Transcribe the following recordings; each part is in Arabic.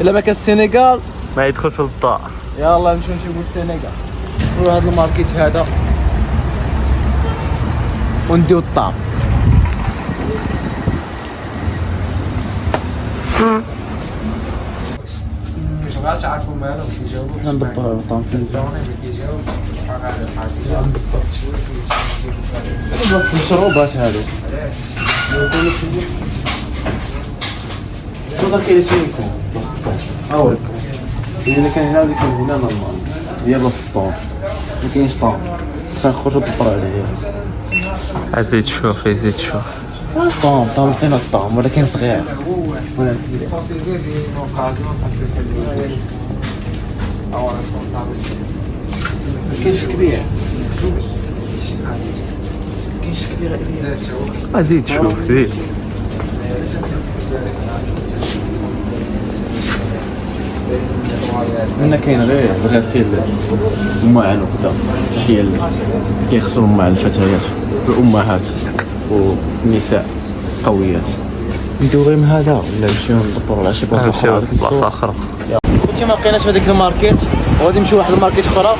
الا ما كان السنغال ما يدخلش للدار. يلا نمشيو نشوفو السنغال وهذا الماركيت هذا ونديو الطعم. ما تعرفوا مالهم كيجاوبوا حنا ندبروا الطعم فين كيجاوب على بلاصة المشروبات هادو شنو كاين اسميكم اولك اذا كان هنا ولا كان هنا نورمال هي بلاصة الطون ما كاينش طون تنخرجوا ندبروا عليه زيد شوف يزيد شوف. طون لقينا الطعم ولكن صغير ولا كبير كاينش كبير كاينش كبير زيد شوف زيد. منا كاين غير غسيل المعن وكذا. تحيه كيخسروا مع الفتيات والامهات والنساء قويات. نديو غير من هذا ولا نمشيو ندبروا على شي بلاصه اخرى؟ بلاصه اخرى. خوتي ما لقيناش في هذيك الماركيت وغادي نمشيو واحد الماركيت اخرى.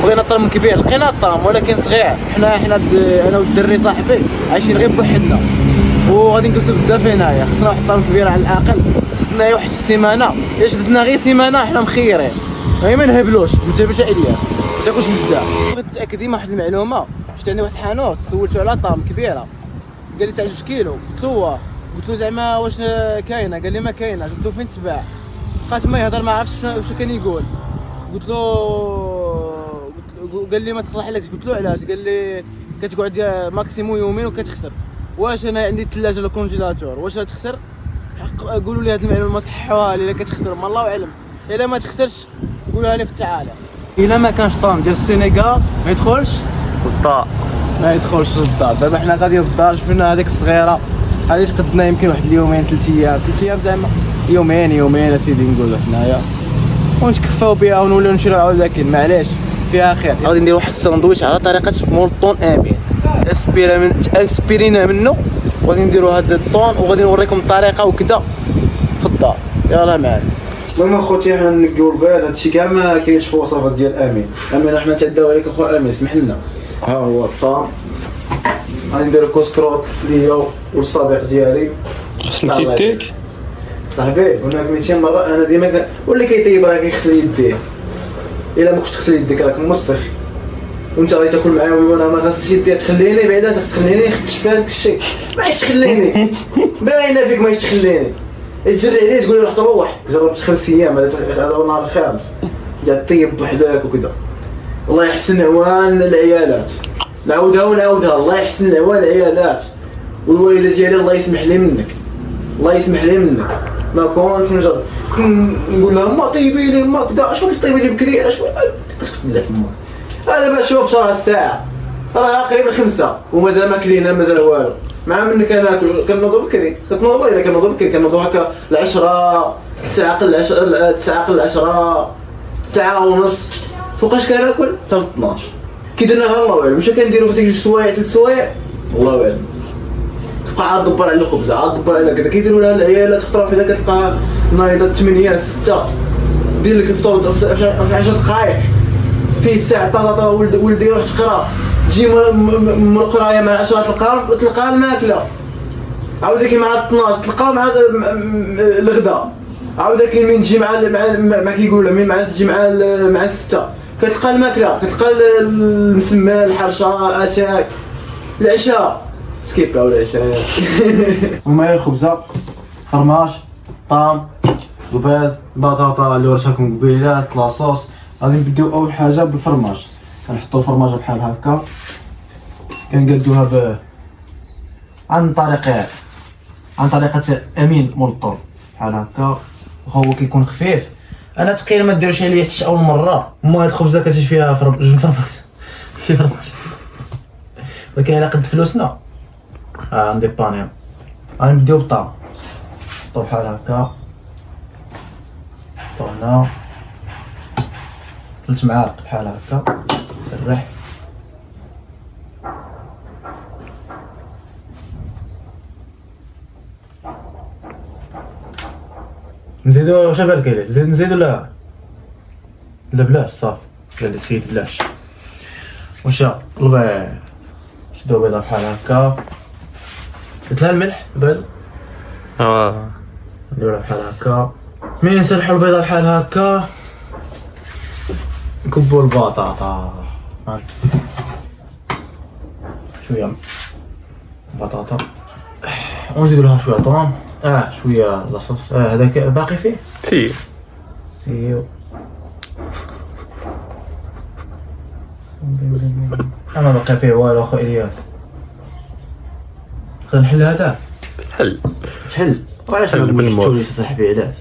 بغينا طرم كبير لقينا الطرم ولكن صغير. حنا انا والدري صاحبي عايشين غير بوحدنا وغادي نجلسوا بزاف هنايا. خصنا واحد الطرم كبير على الاقل. شدنا واحد السيمانه الا شدنا غير سيمانه حنا مخيرين غير ما نهبلوش. ما تهبلش الياس ما تاكلش بزاف. بغيت نتاكد من واحد المعلومه. شفت عندي واحد الحانوت سولته على طرم كبيره قال لي تاع 2 كيلو. قلت له زعما واش كاينه؟ قال لي ما كاينه. قلت له فين تباع؟ بقات ما يهضر ما عرفتش واش كان يقول. قلت له قال لي ما تصلح لكش. قلت له علاش؟ قال لي كتقعد ماكسيموم يومين وكتخسر. واش انا عندي الثلاجه ولا كونجيلاتور واش تخسر؟ قولوا لي هذه المعلومه صحوها لي. الا كتخسر ما الله اعلم. الا ما تخسرش قولوها لي في التعالى. الا ما كانش طعم ديال السنغال ما يدخلش للدار. ما يدخلش للدار. دابا حنا غاديين للدار. شفنا هذيك الصغيره هذه تقدنا يمكن واحد اليومين 3 ايام 3 ايام زعما يومين اسيدي نقولوا حنايا ونتكفاو بها ونوليو نشريو عاود. لكن معليش فيها خير. غادي ندير واحد الساندويتش على طريقه مولطون امين. اسبيرينا منه وغادي نديروا هذا الطون وغادي نوريكم الطريقه وكذا في الدار. يلا معايا. المهم اخوتي حنا نقيو البيض. هادشي كاع ما كاينش في الوصفات ديال امين حنا نتعداو عليك اخو امين سمح لنا. ها هو الطون. غادي نديرو كوسكروك ليا والصديق ديالي غسلت يديك صاحبي. هناك 200 مره انا ديما واللي كيطيب راه كيغسل يديه. الا ما كنتش تغسل يديك راك موسخ وانت غادي تاكل معايا وانا ما غسلتش يدي. تخليني بعدا تخليني نختش في هذاك الشيء. ما عادش تخليني باينه فيك ما عادش تخليني. تجري عليه تقول لي روح تروح. جربت 5 ايام هذا هو النهار الخامس جات طيب بوحدك وكذا. الله يحسن عوان العيالات. نعاودها الله يحسن عوان العيالات والوالده ديالي الله يسمح لي منك. الله يسمح لي منك. ما كنت نجرب نقول لها ما طيبي لي ما كذا. اش بغيتي طيبي لي بكري؟ اش اسكت بالله فمك. انا باش شوف راه الساعه راه قريب 5 ومازال ما كلينا مازال والو. مع منك انا كنوضو بكري. كتنوضو الا كنوضو بكري كنوضو هكا 10 9 قل 10 9 قل 10 ساعه ونص. فوقاش كناكل حتى 12 كي درنا لها الله اعلم. واش كنديرو في ديك 2 سوايع 3 سوايع الله اعلم. تبقى عاد تدبر على الخبز عاد تدبر على كذا. كيديروا لها العيالات تخطروا حدا كتلقى نايضه 8 6 دير لك الفطور في 10 دقائق فيه الساعه طاطا ولدي يروح تقرا. تجي من القرايه مع 10 تلقى الماكله عاودك مع 12 تلقى مع الغداء عاودك من تجي مع كيقولوا من مع تجي مع 6 كتلقى الماكله كتلقى المسمى الحرشه اتاك العشاء سكيب او العشاء. ومعايا الخبزه فرماج طعم البيض البطاطا اللي وريتها قبيله لاصوص. غادي نبداو اول حاجه بالفرماج. كنحطوا الفرماجه بحال هكا كنقادوها عن طريقه امين مولطون بحال هكا. هو كيكون خفيف. انا تقريبا ما ديروش عليه حتى اول مره. هاد الخبزه كتجي فيها جوج فرماج ولكن على قد فلوسنا نديبانيو. غنبداو بالطعم. نحطو بحال هكا نحطو هنا 3 معالق بحال هكا الريح. نزيدو واش بالك عليه نزيدو لا بلاش صافي قال السيد بلاش واش طلب شدو بيضه بحال هكا قلت لها الملح بيض نديروها بحال هكا ملي نسلحو البيضه بحال هكا نكبو البطاطا شويه بطاطا ونزيدو لها شويه طوم شويه لاصوص هذاك باقي فيه سيو انا باقي فيه والو اخو الياس خلينا نحل هذا تحل وعلاش ما نقولش صاحبي علاش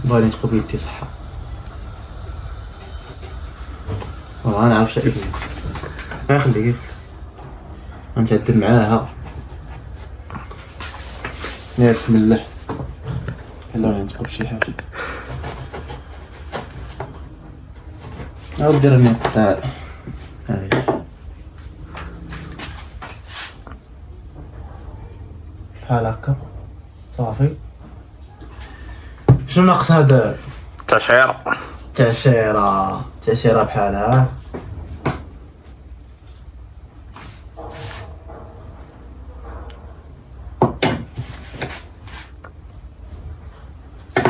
بغاني نتقبل يدي صحه انا عارف شي ما خليك غنتعدل معاها بسم الله يلا غادي نتقب شي حاجه دير لنا قطع هاي بحال هكا صافي شنو ناقص هذا تعشيره بحالها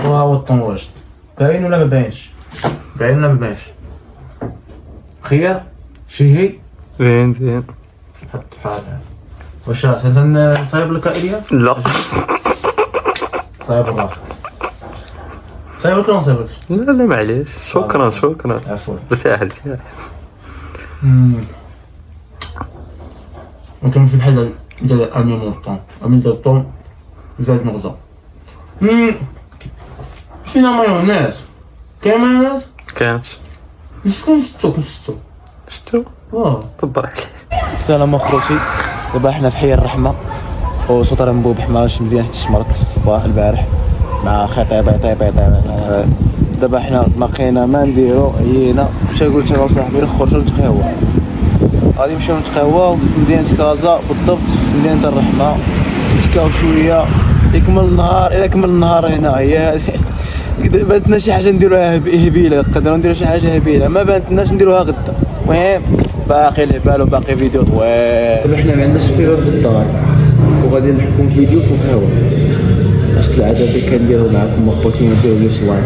وهاو الطون واجد باين ولا ما باينش خير شي زين حط بحالها واش نصايب لك الياس لا صايب راسك صايبك ولا ما صايبكش لا معليش شكرا عفوا ارتاح ممكن في الحل ديال امي طون ديال الطون زاد نغزه فينا مايونيز كاين مايونيز كانش مش كنشتو شتو طبر عليه السلام اخوتي دابا حنا في حي الرحمه وسطر مبوبح ماش مزيان حتى شمرت الصباح البارح مع خطيبه دابا حنا باقينا ما نديرو عيينا مشى قلت له صاحبي نخرجو نتقهوى غادي نمشيو نتقهوى في مدينه كازا بالضبط في مدينه الرحمه نتكاو شويه يكمل النهار هنا هي بانتنا شي حاجه نديروها هبيله نقدروا نديروا شي حاجه هبيله ما بانتناش نديروها غدا المهم باقي الهبال وباقي فيديو طويل دابا حنا ما عندناش الفيبر في الدار وغادي نحكم فيديو في القهوه اش العاده اللي كنديروا معكم اخوتي ما ديروش لايك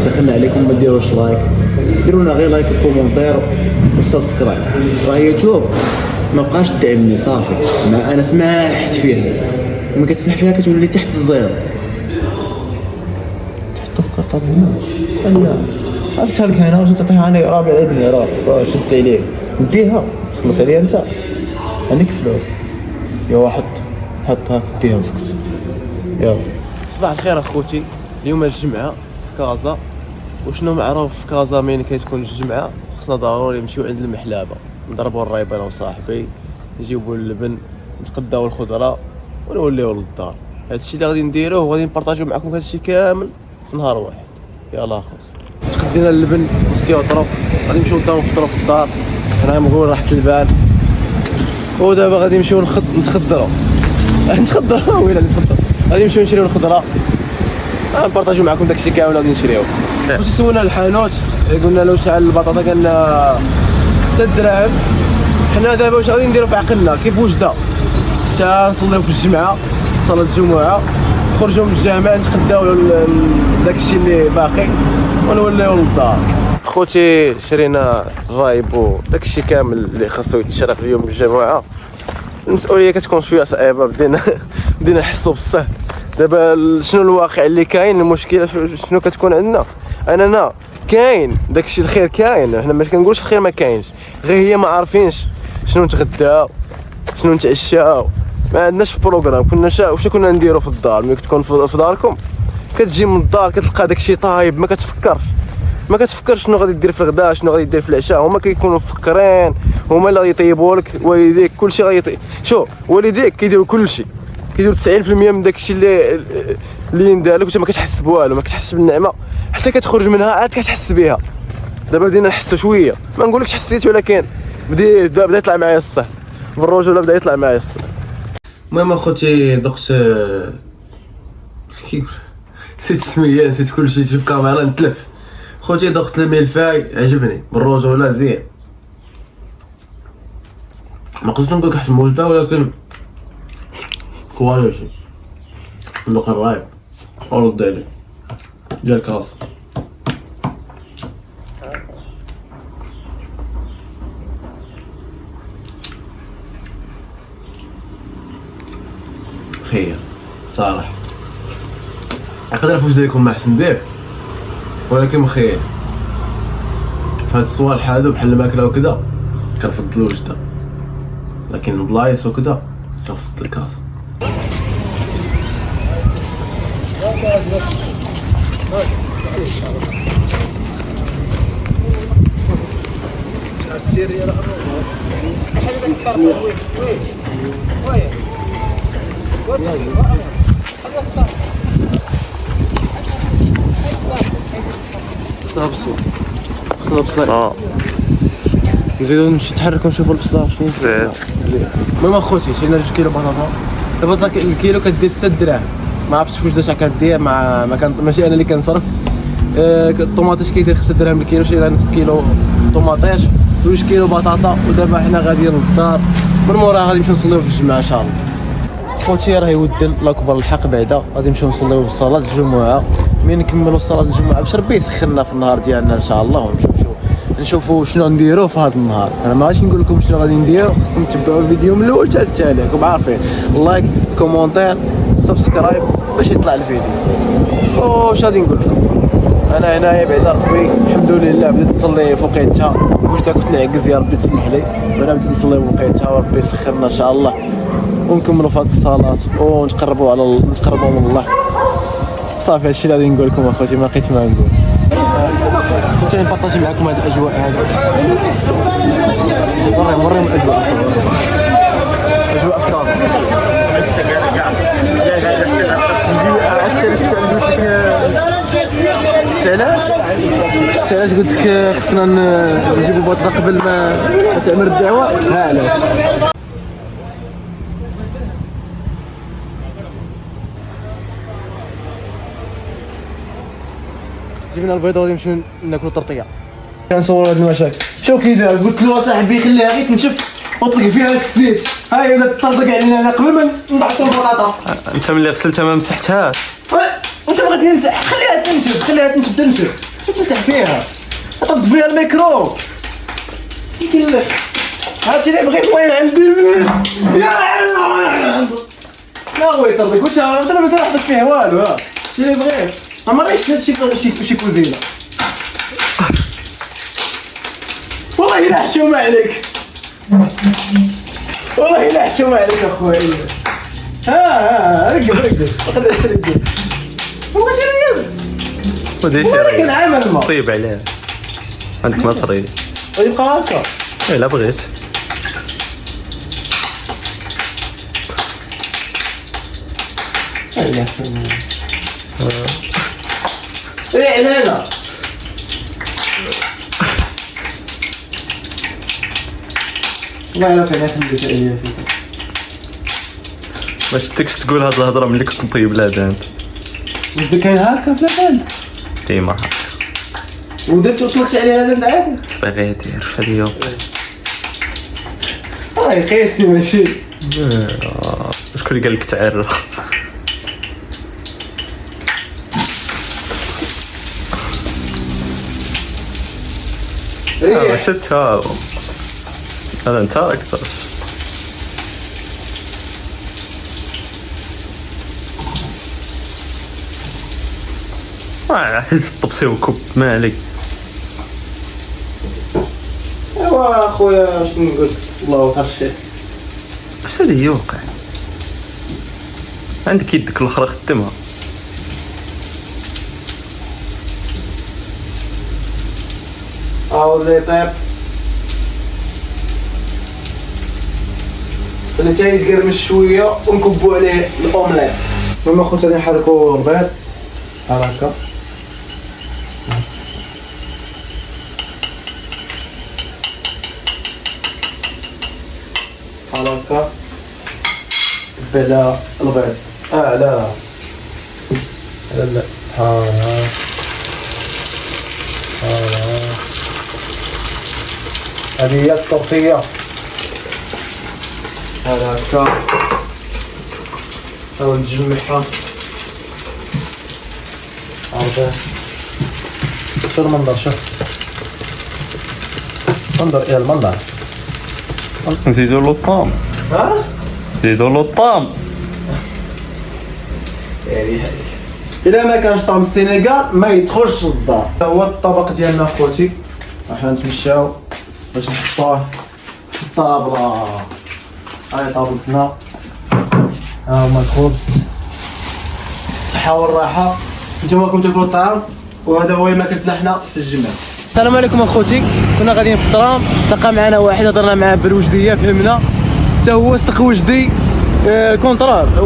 دخلنا عليكم ما ديروش لايك ديروا لنا غير لايك وكومونتير وسبسكرايب راه يوتيوب ما بقاش دعمني صافي انا سمحت فيها وملي كتسمح فيها كتولي تحت الزيرو طب هنا لا عرفتها لك هنا واش تعطيها انا رابع ابني راه شدت عليه نديها خلص عليها انت عندك فلوس يا حط هاك ديها وسكت يلا صباح الخير اخوتي اليوم الجمعه في كازا وشنو معروف في كازا مين كتكون الجمعه خصنا ضروري نمشيو عند المحلابه نضربوا الرايب انا وصاحبي نجيبوا اللبن نتقداو الخضره ونوليو للدار هادشي اللي غادي نديروه وغادي نبارطاجيو معكم هادشي كامل في نهار واحد يلا اخوتي تقدينا اللبن نسيوطرو غادي نمشيو نبداو نفطرو في الدار انا نقول راحه البال ودابا غادي نمشيو نتخدرو ويلا نتخدرو غادي نمشيو نشريو الخضره نبارطاجيو معكم داكشي كامل غادي نشريوه واش سولنا الحانوت قلنا له شحال البطاطا قالنا 6 دراهم حنا دابا واش غادي نديرو في عقلنا كيف وجده حتى نصليو في الجمعه صلاه الجمعه نخرجوا من الجامع نتقداو داكشي اللي باقي ونوليو للدار خوتي شرينا الرايب وداكشي كامل اللي خاصو يتشرى في يوم الجمعه المسؤوليه كتكون شويه صعيبه بدينا نحسوا بالصهد دابا شنو الواقع اللي كاين المشكله شنو كتكون عندنا اننا كاين داكشي الخير كاين حنا ما كنقولش الخير ما كاينش غير هي ما عارفينش شنو نتغداو شنو نتعشاو ما عندناش في بروغرام واش كنا نديرو في الدار ملي كتكون في داركم كتجي من الدار كتلقى داكشي طايب ما كتفكرش شنو غادي دير في الغداء شنو غادي دير في العشاء هما كيكونوا مفكرين هما اللي غادي يطيبوا لك والديك كلشي غادي شوف والديك كيديروا كلشي كيديروا 90% من داكشي اللي ندير لك وانت ما كتحس بوالو ما كتحسش بالنعمه حتى كتخرج منها عاد كتحس بها دابا بدينا نحسوا شويه ما نقولكش حسيت ولكن بدا يطلع معايا الصهد بالرجوله بدا يطلع معايا الصدر. المهم اخوتي ضغط كيف نسيت السميه نسيت كلشي في الكاميرا نتلف. خوتي ضغط الملفاي عجبني بالرجوله زين. ما قدرت نقول لك حتى الموجده ولكن كواليتي المقرب ورد عليه ديال الكاس. خير صراحه نقدر نفوز ليكم ما احسن به ولكن مخير في هاد الصوالح هادو بحال الماكله وكذا كنفضل الوجده، لكن بلايص وكذا كنفضل الكاس. خصنا بصير نزيدو نمشي نتحرك ونشوفو البصله فين. المهم اخوتي شرينا 2 كيلو بطاطا. دابا الكيلو كدير 6 دراهم، ما عرفتش واش داش كدير ما كان ماشي انا اللي كنصرف. الطوماطيش كيدير 5 دراهم الكيلو. شرينا نص كيلو طوماطيش 2 كيلو بطاطا. ودابا حنا غاديين للدار، من موراها غادي نمشيو نصليو في الجمعه ان شاء الله. خوتي راه يودن الله اكبر الحق بعدا غادي نمشيو نصليو صلاه الجمعه. من نكملوا صلاه الجمعه باش ربي يسخرنا في النهار ديالنا ان شاء الله، ونمشيو نشوفوا شنو نديروا في هذا النهار. انا ما غاديش نقول لكم شنو غادي نديروا، خصكم تتبعوا الفيديو من الاول حتى التالي. راكم عارفين لايك كومونتير سبسكرايب باش يطلع الفيديو. واش غادي نقول لكم، انا هنايا بعدا ربي الحمد لله بديت نصلي فوقيتها. واش دا كنت نعكز يا ربي تسمح لي، وانا بديت نصلي فوقيتها وربي يسخرنا ان شاء الله ونكملوا في هذه الصلاه ونتقربوا من الله. صافي هادشي اللي غادي نقول لكم اخوتي، ما لقيت ما نقول. كنت نبارطاجي معكم هاد الاجواء هادي. وريهم الاجواء اجواء افضل. علاش قلت لك خصنا نجيبوا بطاطا قبل ما تعمل الدعوه. ها علاش جبنا البيضه غادي نمشيو ناكلو طرطيه. كنصور هاد المشاكل. شوف كي دار، قلت له اصاحبي خليها غير تنشف وطلق فيها الزيت. هاي ولا تطرطق علينا انا قبل ما نحطو البطاطا. انت ملي غسلتها ما مسحتهاش. واش بغيت نمسح؟ خليها تنشف شو تمسح فيها؟ طرد فيها الميكرو. يمكن لك هادشي اللي بغيت. وين عندي لا هو يطرطق واش انت ما تحطش فيه والو. ها شي اللي بغيت ما ريتش شي كوزينه. والله الا حشومه عليك، والله الا حشومه عليك اخويا. رقد والله شي رقد والله كنعامل الماء طيب عليه عندك ما طري يبقى هكا. لا بغيت علينا والله الا كان يخدم بشيء. ما شفتكش تقول هاد الهضره ملي كنت نطيب لها انت. انت كاين هكا في الحال ديما هكا ودرت وطلقت عليها هذا عادي. باغي يدير فهادي يقيسني ماشي. شكون اللي قال لك تعرف؟ شفتها هذا انت اكثر. حس طبسي وكب ما عليك. ايوا اخويا شنو نقول لك، الله خير الشيء. اش اللي يوقع عندك يدك الاخرى خدمها. زي طيب انت يتقرمش شويه ونكبوا عليه الاومليت. المهم اخوتي غادي نحركوا البيض بحال هكا. بحال هكا بلا البيض لا لا بحال هذه هي الطرطيه بحال هكا حاول نجمعها عرضه شوف المنظر شوف منظر يا المنظر نزيدو له الطعم ها نزيدو له الطعم الا ما كانش طعم السنغال ما يدخلش للدار. هو الطبق ديالنا اخوتي راح نتمشاو باش نحطوه في الطابله. هاي طابلتنا ها هما الخبز الصحه والراحه. نتوما راكم تاكلوا الطعام وهذا هو الماكله حنا في الجمال. السلام عليكم اخوتي. كنا غاديين في الترام تلقى معنا واحد هضرنا معاه بالوجديه فهمنا حتى هو صدق وجدي كونترار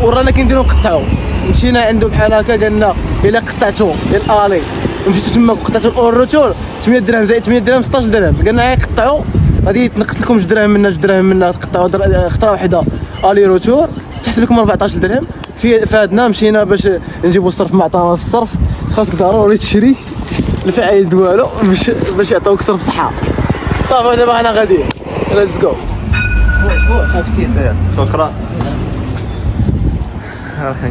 ورانا كنديرو نقطعو. مشينا عنده بحال هكا قالنا الا قطعتو الالي ومشيتو تما قطعتو الاوروتور 8 درهم زائد 8 درهم 16 درهم. قالنا قطعو غادي يتنقص لكم 2 دراهم منا 2 دراهم منا تقطعوا خطره واحده الي روتور تحسب لكم 14 درهم. فادنا مشينا باش نجيبو الصرف ما عطانا الصرف. خاصك ضروري تشري الفعايل دوالو باش يعطيوك صرف صحه. صافي دابا انا غادي ليتس جو. شكرا.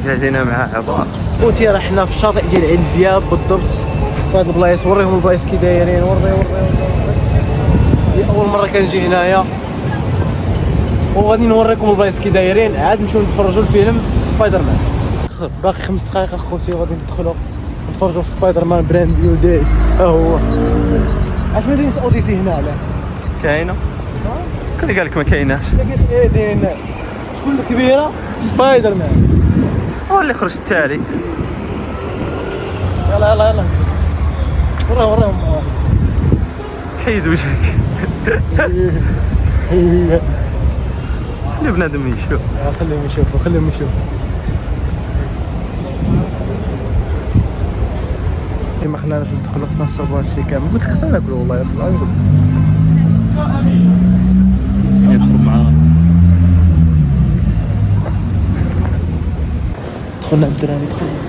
قاعدين مع عبار خوتي راه حنا في الشاطئ ديال عين دياب بالضبط في هاد البلايص. وريهم البلايص كي دايرين. وري اول مره كنجي هنايا وغادي نوريكم البلايص كي دايرين. عاد نمشيو نتفرجوا الفيلم سبايدر مان. باقي 5 دقائق اخوتي وغادي ندخلوا نتفرجوا في سبايدر مان براند نيو داي. ها هو اش مدينه اوديسي هنا علاه كاينه. كل قال لك ما كايناش. ايه دايرين شكون الكبيره سبايدر مان. هو اللي خرج التالي. يلا وراهم حيد وجهك. خلي بنادم يشوف. خليهم يشوفوا. ما خلاناش ندخلوا خصنا نشربوا هادشي كامل. قلت لك خصنا ناكلوا والله يطلع يشرب معانا. دخلنا الدراري دخلنا.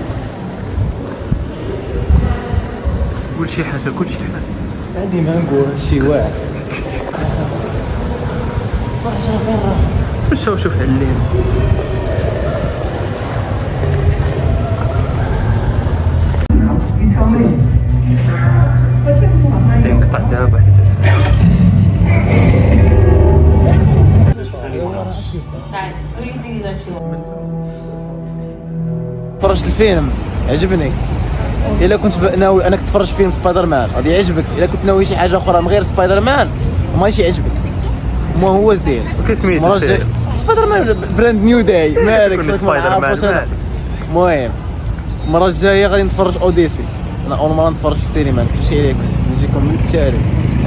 قول شي حاجه عندي ما نقول هادشي واعر. تمشى وشوف علين. تنقطع دابا حيت تفرجت الفيلم عجبني. الا كنت ناوي انك تتفرج فيلم سبايدر مان غادي يعجبك. الا كنت ناوي شي حاجه اخرى من غير سبايدر مان ماشي يعجبك. ما هو زين. كيسميتو الفيلم؟ سبايدر مان براند نيو داي. مالك سبايدر مان. المهم المره الجايه غادي نتفرج اوديسي. انا اول مره نتفرج في السينما نمشي عليكم نجيكم من التالي.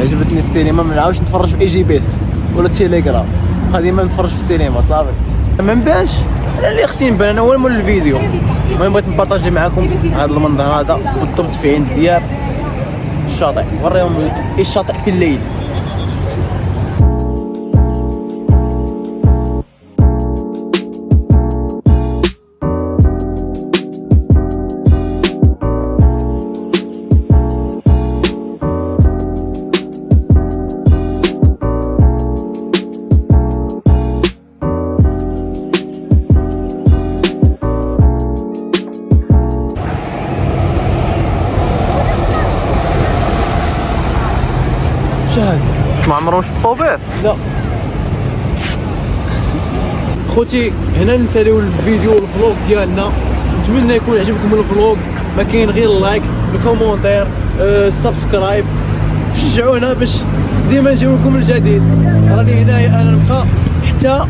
عجبتني السينما ما نعاودش نتفرج في اي جي بيست ولا تيليجرام. غادي ما نتفرج في السينما صافي. ما نبانش انا اللي خصني نبان انا هو مول الفيديو. المهم بغيت نبارطاجي معكم هذا المنظر هذا بالضبط في عين دياب الشاطئ. وريهم الشاطئ في الليل. ما عمرو شطو بيس. لا خوتي هنا نساليو الفيديو والفلوق ديالنا. نتمنى يكون عجبكم الفلوق. ما كاين غير اللايك الكومونتير السبسكرايب. شجعونا باش ديما نجيو لكم الجديد. راني هنايا انا نبقى حتى